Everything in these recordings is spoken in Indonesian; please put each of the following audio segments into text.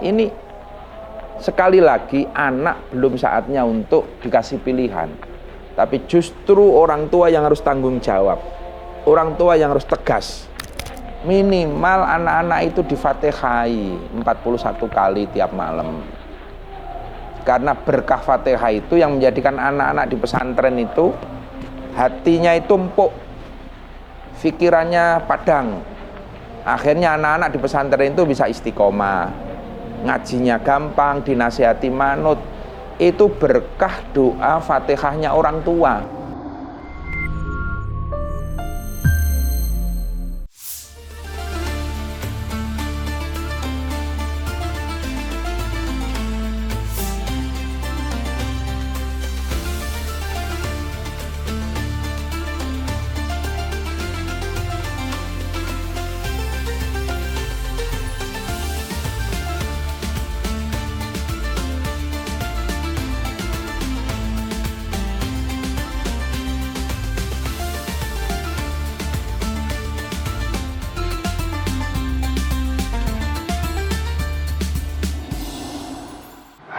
ini sekali lagi anak belum saatnya untuk dikasih pilihan. Tapi justru orang tua yang harus tanggung jawab. Orang tua yang harus tegas. Minimal anak-anak itu difatihai 41 kali tiap malam. Karena berkah Fatihah itu yang menjadikan anak-anak di pesantren itu hatinya itu empuk, pikirannya padang. Akhirnya anak-anak di pesantren itu bisa istiqomah, ngajinya gampang, dinasihati manut. Itu berkah doa Fatihahnya orang tua.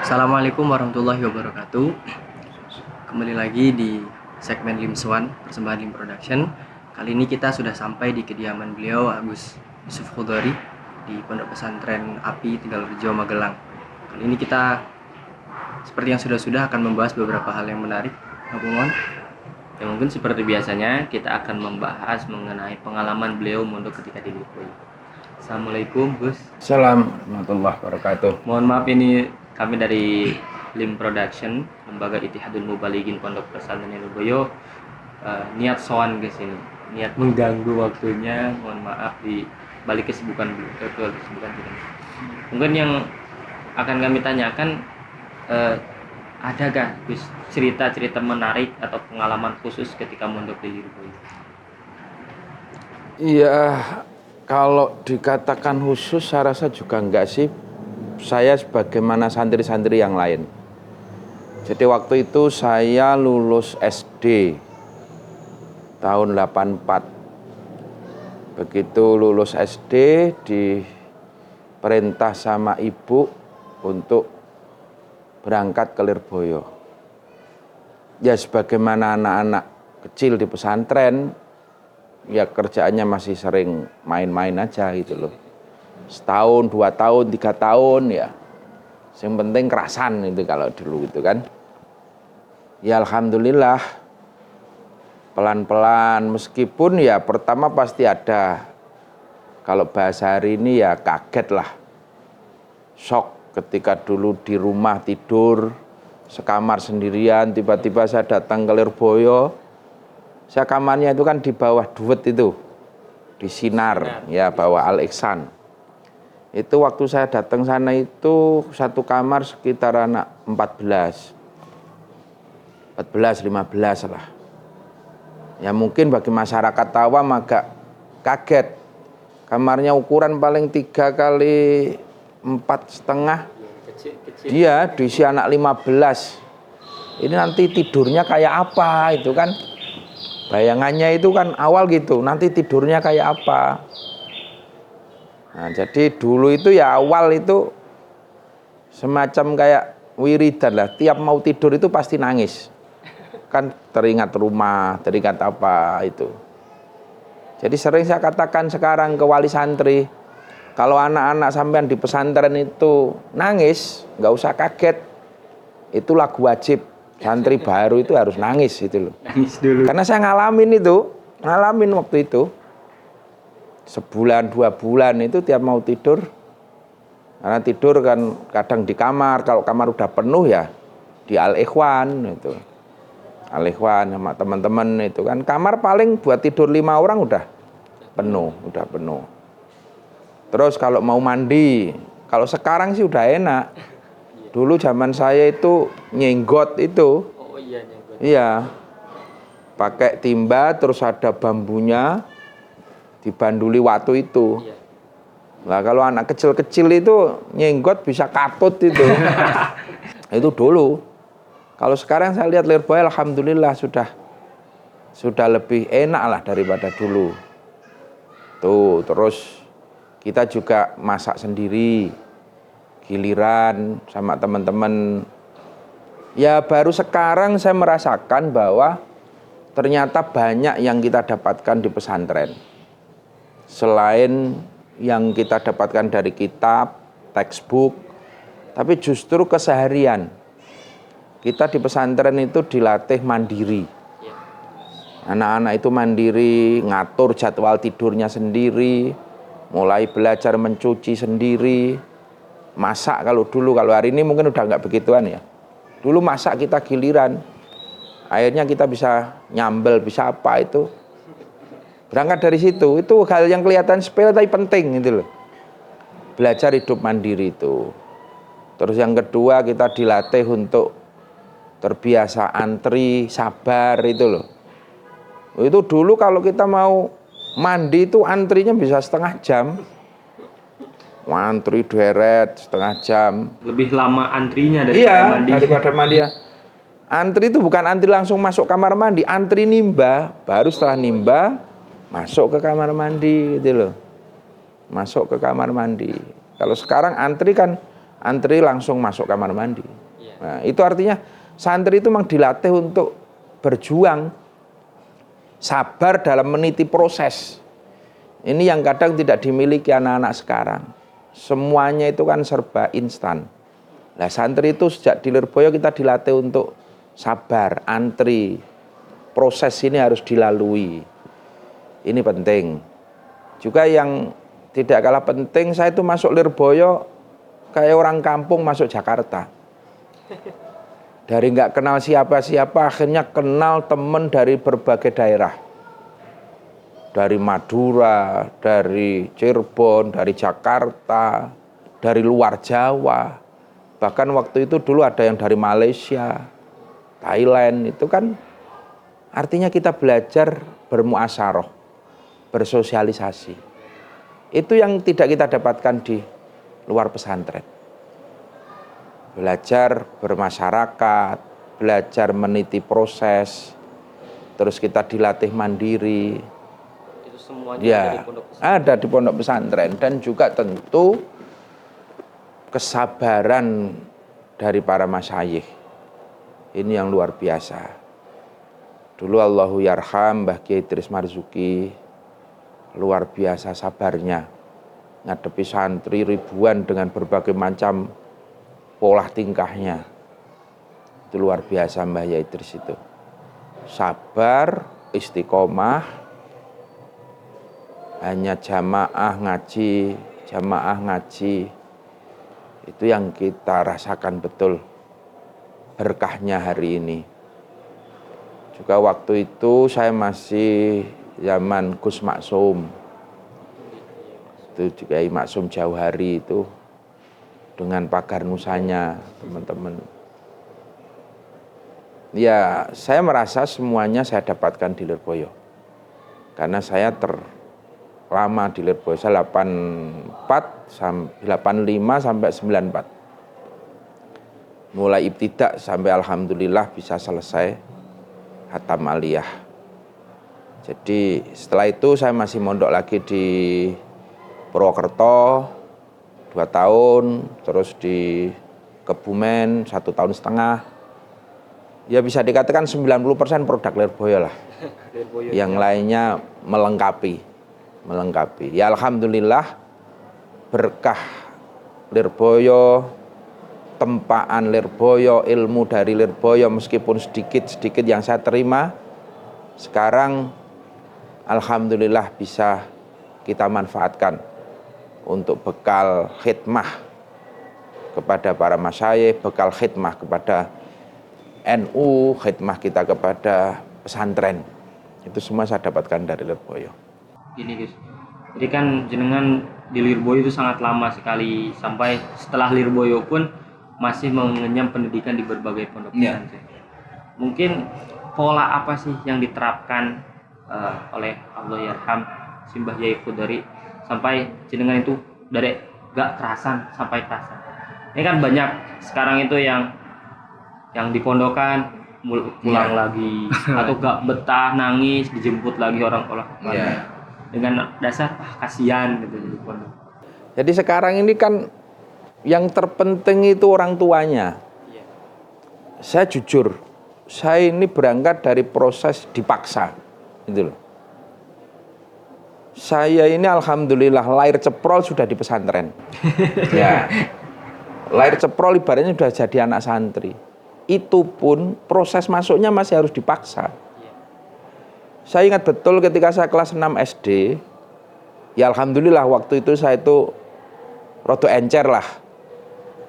Assalamualaikum warahmatullahi wabarakatuh. Kembali lagi di segmen Limswan persembahan Lim Production. Kali ini kita sudah sampai di kediaman beliau Agus Yusuf Khudori di Pondok Pesantren API Tegalrejo Magelang. Kali ini kita seperti yang sudah akan membahas beberapa hal yang menarik. Abu Mon. Ya, mungkin seperti biasanya kita akan membahas mengenai pengalaman beliau mondok ketika di Lipui. Assalamualaikum Gus. Assalamualaikum warahmatullahi wabarakatuh. Mohon maaf, ini kami dari Lim Production, Lembaga Ittihadul Mubalighin Pondok Pesantren Lirboyo, niat sowan ke sini, niat mengganggu waktunya. Mohon maaf di balik kesibukan kita. Mungkin yang akan kami tanyakan, adakah Gus cerita-cerita menarik atau pengalaman khusus ketika mondok di Lirboyo? Iya, kalau dikatakan khusus saya rasa juga enggak sih. Saya sebagaimana santri-santri yang lain. Jadi waktu itu saya lulus SD tahun 84. Begitu lulus SD diperintah sama ibu untuk berangkat ke Lirboyo. Ya sebagaimana anak-anak kecil di pesantren, ya kerjaannya masih sering main-main aja gitu loh. Setahun, 2 tahun, 3 tahun ya. Yang penting kerasan itu kalau dulu gitu kan. Ya alhamdulillah pelan-pelan, meskipun ya pertama pasti ada, kalau bahasa hari ini ya kaget lah. Shock ketika dulu di rumah tidur sekamar sendirian, tiba-tiba saya datang ke Lirboyo. Saya kamarnya itu kan di bawah Duet itu, di Sinar, ya bawah Al-Ihsan. Itu waktu saya datang sana itu satu kamar sekitar anak 14, 15 lah. Ya mungkin bagi masyarakat awam agak kaget. Kamarnya ukuran paling 3 kali 4,5. Dia diisi anak 15. Ini nanti tidurnya kayak apa itu kan? Bayangannya itu kan awal gitu, nanti tidurnya kayak apa. Nah, jadi dulu itu ya awal itu semacam kayak wiridan lah. Tiap mau tidur itu pasti nangis. Kan teringat rumah, teringat apa itu. Jadi sering saya katakan sekarang ke wali santri, kalau anak-anak sampean di pesantren itu nangis, nggak usah kaget. Itu lagu wajib. Santri baru itu harus nangis itu loh. Nangis dulu. Karena saya ngalamin waktu itu. Sebulan 2 bulan itu tiap mau tidur, karena tidur kan kadang di kamar, kalau kamar udah penuh ya di Al-Ikhwan itu, Al-Ikhwan sama teman-teman itu kan kamar paling buat tidur 5 orang udah penuh. Terus kalau mau mandi, kalau sekarang sih udah enak. Dulu zaman saya itu nyenggot itu, Nyenggot. iya, pakai timba terus ada bambunya, dibanduli watu itu. Lah kalau anak kecil-kecil itu nyenggot bisa katut itu. Itu dulu. Kalau sekarang saya lihat Lirboyo alhamdulillah sudah lebih enak lah daripada dulu. Tuh, terus kita juga masak sendiri. giliran sama teman-teman. Ya baru sekarang saya merasakan bahwa ternyata banyak yang kita dapatkan di pesantren. Selain yang kita dapatkan dari kitab, textbook, tapi justru keseharian. Kita di pesantren itu dilatih mandiri. Anak-anak itu mandiri, ngatur jadwal tidurnya sendiri, mulai belajar mencuci sendiri, masak kalau hari ini mungkin udah nggak begituan ya. Dulu masak kita giliran, akhirnya kita bisa nyambel, bisa apa itu. Berangkat dari situ, itu hal yang kelihatan sepele tapi penting gitu loh. Belajar hidup mandiri itu. Terus yang kedua kita dilatih untuk terbiasa antri, sabar itu loh. Itu dulu kalau kita mau mandi itu antrinya bisa setengah jam. Antri deret setengah jam. Lebih lama antrinya daripada mandi. Daripada mandi ya. Antri itu bukan antri langsung masuk kamar mandi, antri nimba, baru setelah nimba masuk ke kamar mandi gitu loh. Masuk ke kamar mandi. Kalau sekarang antri kan antri langsung masuk kamar mandi. Nah, itu artinya santri itu memang dilatih untuk berjuang, sabar dalam meniti proses. Ini yang kadang tidak dimiliki anak-anak sekarang. Semuanya itu kan serba instan. Nah, santri itu sejak di Lirboyo kita dilatih untuk sabar, antri. Proses ini harus dilalui. Ini penting. Juga yang tidak kalah penting, saya itu masuk Lirboyo kayak orang kampung masuk Jakarta. Dari nggak kenal siapa-siapa, akhirnya kenal teman dari berbagai daerah. Dari Madura, dari Cirebon, dari Jakarta, dari luar Jawa. Bahkan waktu itu dulu ada yang dari Malaysia, Thailand. Itu kan artinya kita belajar bermuasaroh, bersosialisasi. Itu yang tidak kita dapatkan di luar pesantren. Belajar bermasyarakat, belajar meniti proses, terus kita dilatih mandiri. Semuanya ada di pondok pesantren. Dan juga tentu kesabaran dari para masyayikh ini yang luar biasa. Dulu Allahu yarham Mbah Kiai Idris Marzuki, luar biasa sabarnya ngadepi santri ribuan dengan berbagai macam pola tingkahnya. Itu luar biasa Mbah Kiai Idris itu. Sabar, istiqomah, hanya jamaah ngaji. Itu yang kita rasakan betul berkahnya hari ini. Juga waktu itu saya masih zaman Gus Maksum. Itu juga Maksum Jauhari itu dengan pagar nusanya teman-teman. Ya, saya merasa semuanya saya dapatkan di Lirboyo. Karena saya lama di Lirboyo, saya 85 sampai 94. Mulai ibtidak sampai alhamdulillah bisa selesai hatam aliyah. Jadi setelah itu saya masih mondok lagi di Purwokerto 2 tahun, terus di Kebumen 1,5 tahun. Ya bisa dikatakan 90% produk Lirboyo lah. Yang lainnya melengkapi. Ya alhamdulillah berkah Lirboyo, tempaan Lirboyo, ilmu dari Lirboyo meskipun sedikit yang saya terima, sekarang alhamdulillah bisa kita manfaatkan untuk bekal khidmah kepada para masyayikh, bekal khidmah kepada NU, khidmah kita kepada pesantren. Itu semua saya dapatkan dari Lirboyo. Gini Gus, jadi kan jenengan di Lirboyo itu sangat lama sekali, sampai setelah Lirboyo pun masih mengenyam pendidikan di berbagai pondok pesantren. Mungkin pola apa sih yang diterapkan oleh Allah yarham Simbah Yai Khudari sampai jenengan itu dari gak kerasan sampai kerasan? Ini kan banyak sekarang itu yang di pondokan pulang lagi atau gak betah, nangis, dijemput lagi orang-orang. Dengan dasar kasihan gitu di pondok. Jadi sekarang ini kan yang terpenting itu orang tuanya. Saya jujur, saya ini berangkat dari proses dipaksa, gitu loh. Saya ini alhamdulillah lahir ceprol sudah di pesantren. Ya. Lahir ceprol ibaratnya sudah jadi anak santri. Itu pun proses masuknya masih harus dipaksa. Saya ingat betul ketika saya kelas 6 SD, ya alhamdulillah waktu itu saya itu rada encer lah.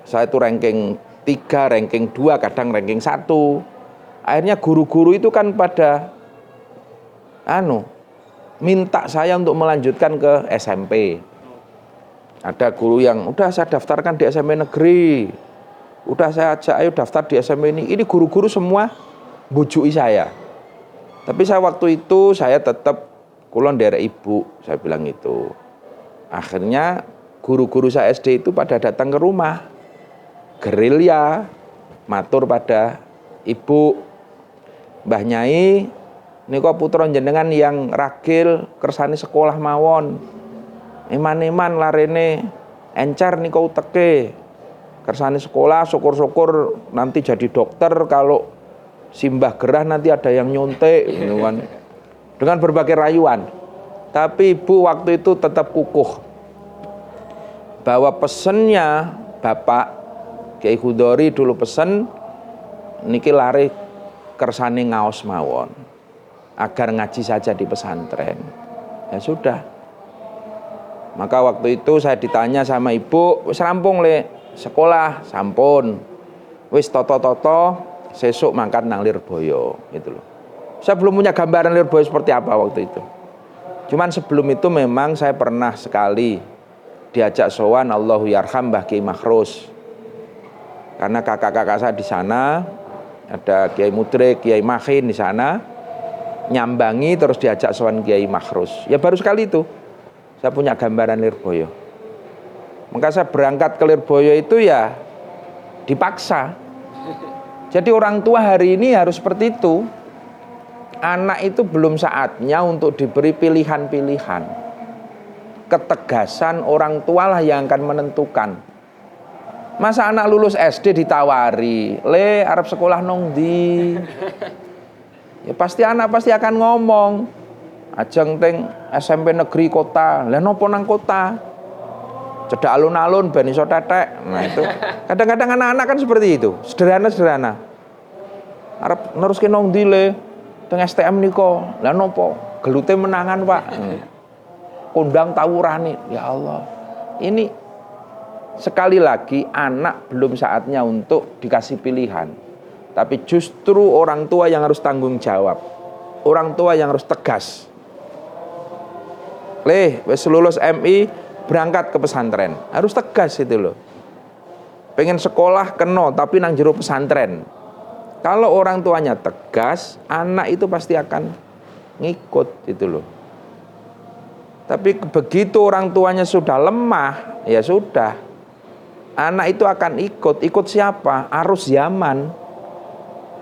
Saya itu ranking 3, ranking 2, kadang ranking 1. Akhirnya guru-guru itu kan pada minta saya untuk melanjutkan ke SMP. Ada guru yang udah saya daftarkan di SMP negeri, udah saya ajak ayo daftar di SMP ini. Ini guru-guru semua bujui saya. Tapi saya waktu itu saya tetap kulon derek ibu, saya bilang itu. Akhirnya guru-guru saya SD itu pada datang ke rumah, gerilya, matur pada ibu, Mbah Nyai, niko putra jenengan yang ragil kersane sekolah mawon. Eman-eman larene encer niko uteke. Kersane sekolah syukur-syukur nanti jadi dokter, kalau simbah gerah nanti ada yang nyontek gitu kan. Dengan berbagai rayuan. Tapi ibu waktu itu tetap kukuh bahwa pesennya Bapak Kiai Khudori dulu pesen niki lari kersane ngaos mawon, agar ngaji saja di pesantren. Ya sudah. Maka waktu itu saya ditanya sama ibu, wis rampung le sekolah, sampun. Wis toto-toto, sesuk mangkat nang Lirboyo gitu loh. Saya belum punya gambaran Lirboyo seperti apa waktu itu. Cuman sebelum itu memang saya pernah sekali diajak sowan Allahu yarham Mbah Kiai Makhrus. Karena kakak-kakak saya di sana, ada Kiai Mudrik, Kiai Mahin di sana, nyambangi terus diajak sowan Kiai Makhrus. Ya baru sekali itu saya punya gambaran Lirboyo. Maka saya berangkat ke Lirboyo itu ya dipaksa. Jadi orang tua hari ini harus seperti itu. Anak itu belum saatnya untuk diberi pilihan-pilihan. Ketegasan orang tua lah yang akan menentukan. Masa anak lulus SD ditawari, le arep sekolah nong di? Ya pasti anak pasti akan ngomong, ajeng teng SMP negeri kota, lah nopo nang kota? Cedak alun-alun ben iso tetek. Nah itu kadang-kadang anak-anak kan seperti itu, sederhana-sederhana. Arep neruske nong di le? Teng STM niko, lah nopo? Gelute menangan Pak. Kondang tawurane, ya Allah. Ini sekali lagi anak belum saatnya untuk dikasih pilihan. Tapi justru orang tua yang harus tanggung jawab. Orang tua yang harus tegas. Wes lulus MI berangkat ke pesantren. Harus tegas itu loh. Pengen sekolah keno tapi nang jero pesantren. Kalau orang tuanya tegas, anak itu pasti akan ngikut itu loh. Tapi begitu orang tuanya sudah lemah, ya sudah. Anak itu akan ikut siapa? Arus zaman.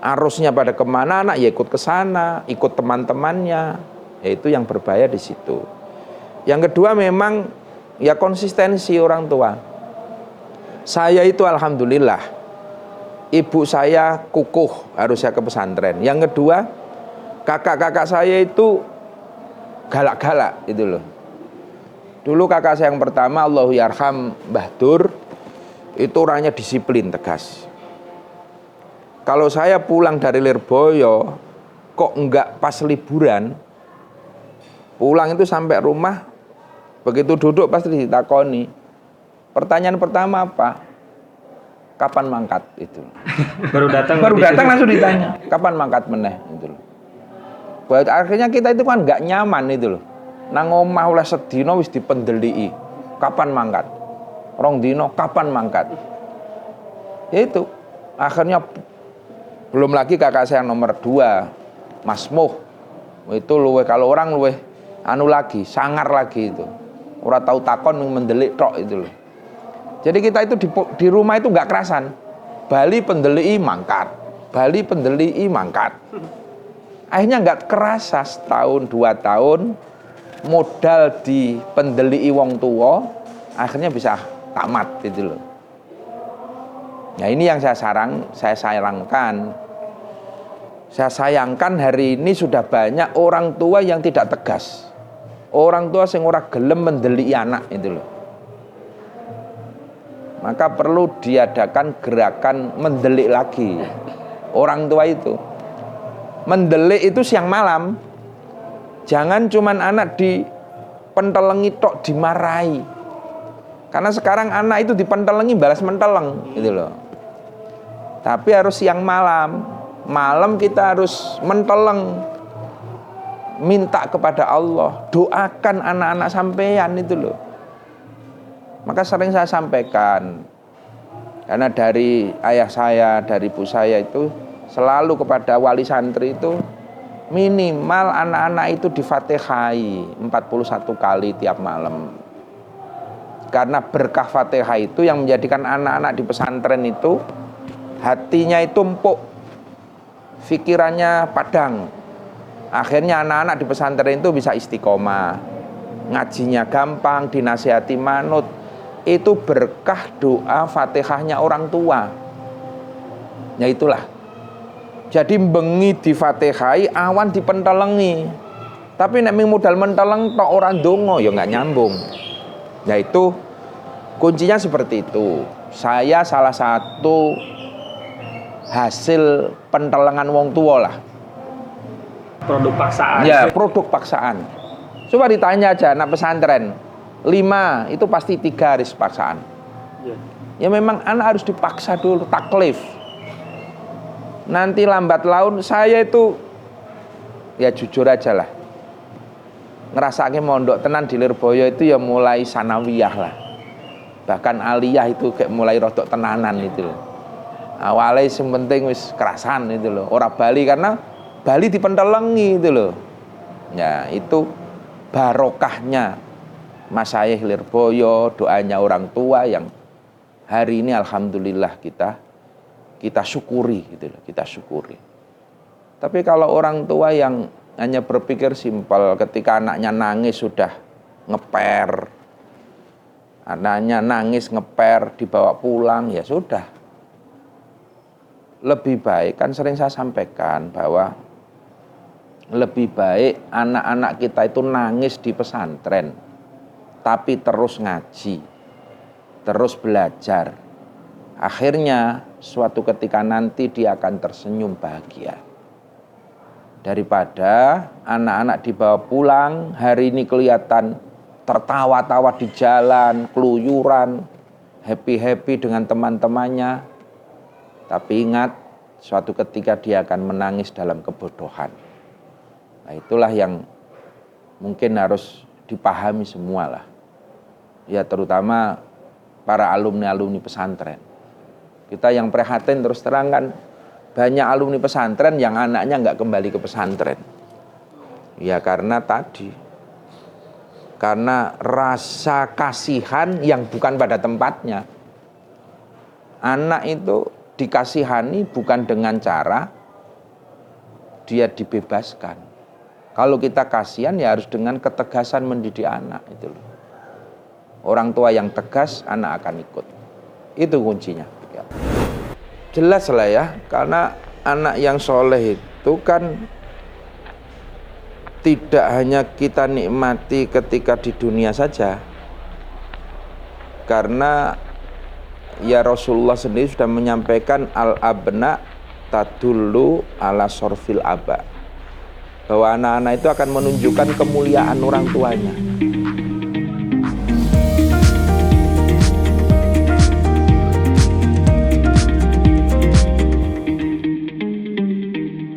Arusnya pada kemana, anak ya ikut ke sana, ikut teman-temannya. Ya itu yang berbahaya di situ. Yang kedua memang ya konsistensi orang tua. Saya itu alhamdulillah, ibu saya kukuh harusnya ke pesantren. Yang kedua, kakak-kakak saya itu galak-galak itu loh. Dulu kakak saya yang pertama, Allahu yarham Mbah Dur, itu orangnya disiplin, tegas. Kalau saya pulang dari Lirboyo, kok enggak pas liburan, pulang itu sampai rumah, begitu duduk pasti ditakoni. Pertanyaan pertama apa? Kapan mangkat itu? Baru datang langsung ditanya, kapan mangkat meneh itu loh. Akhirnya kita itu kan enggak nyaman itu loh. Nang omah oleh sedina wis dipendeliki. Kapan mangkat? Rong dino kapan mangkat? Ya itu. Akhirnya belum lagi kakak saya nomor 2, Mas Muh. Itu luwe kalau orang luwe lagi, sangar lagi itu. Ora tahu takon mendelik tok itu loh. Jadi kita itu di rumah itu enggak kerasan. Bali pendeliki mangkat. Bali pendeliki mangkat. Akhirnya enggak kerasa setahun 2 tahun modal di pendeliki wong tua, akhirnya bisa tamat gitu loh. Nah ini yang saya sayangkan. Saya sayangkan hari ini sudah banyak orang tua yang tidak tegas. Orang tua sing ora gelem mendeliki anak itu loh. Maka perlu diadakan gerakan mendelik lagi. Orang tua itu mendelik itu siang malam. Jangan cuman anak dipentelengi tok, dimarahi. Karena sekarang anak itu dipentelengi balas menteleng gitu loh. Tapi harus siang malam. Malam kita harus menteleng, minta kepada Allah, doakan anak-anak sampean itu loh. Maka sering saya sampaikan, karena dari ayah saya, dari ibu saya itu selalu kepada wali santri itu minimal anak-anak itu difatihai 41 kali tiap malam. Karena berkah Fatihah itu yang menjadikan anak-anak di pesantren itu hatinya itu empuk, pikirannya padang. Akhirnya anak-anak di pesantren itu bisa istiqomah, ngajinya gampang, dinasihati manut. Itu berkah doa Fatihahnya orang tua. Ya itulah. Jadi bengi di Fatihai, awan dipentelengi. Tapi nek modal menteleng tok ora ndonga ya nggak nyambung. Ya itu kuncinya seperti itu. Saya salah satu hasil pentelengan wong tua lah. Produk paksaan. Ya, produk paksaan. Coba ditanya aja anak pesantren, 5 itu pasti 3 hari paksaan. Ya memang anak harus dipaksa dulu, taklif. Nanti lambat laun saya itu ya jujur aja lah, ngerasake mondok tenan di Lirboyo itu ya mulai sanawiyah lah. Bahkan aliyah itu kayak mulai rodok tenanan itu loh. Awalnya yang penting wis kerasan itu loh. Orang Bali karena Bali dipentelengi itu loh. Ya itu barokahnya Masyayikh Lirboyo, doanya orang tua yang hari ini alhamdulillah kita syukuri gitu loh, kita syukuri. Tapi kalau orang tua yang hanya berpikir simpel, ketika anaknya nangis sudah ngeper, anaknya nangis ngeper dibawa pulang, ya sudah. Lebih baik, kan sering saya sampaikan bahwa lebih baik anak-anak kita itu nangis di pesantren, tapi terus ngaji, terus belajar. Akhirnya suatu ketika nanti dia akan tersenyum bahagia. Daripada anak-anak dibawa pulang, hari ini kelihatan tertawa-tawa di jalan, keluyuran, happy-happy dengan teman-temannya. Tapi ingat, suatu ketika dia akan menangis dalam kebodohan. Nah itulah yang mungkin harus dipahami semua lah. Ya terutama para alumni-alumni pesantren. Kita yang prihatin terus terang kan banyak alumni pesantren yang anaknya nggak kembali ke pesantren. Ya karena tadi, karena rasa kasihan yang bukan pada tempatnya. Anak itu dikasihani bukan dengan cara dia dibebaskan. Kalau kita kasihan ya harus dengan ketegasan mendidik anak itu loh. Orang tua yang tegas, anak akan ikut. Itu kuncinya. Jelas lah ya, karena anak yang soleh itu kan tidak hanya kita nikmati ketika di dunia saja. Karena ya Rasulullah sendiri sudah menyampaikan al-abna tadullu ala sorfil aba, bahwa anak-anak itu akan menunjukkan kemuliaan orang tuanya.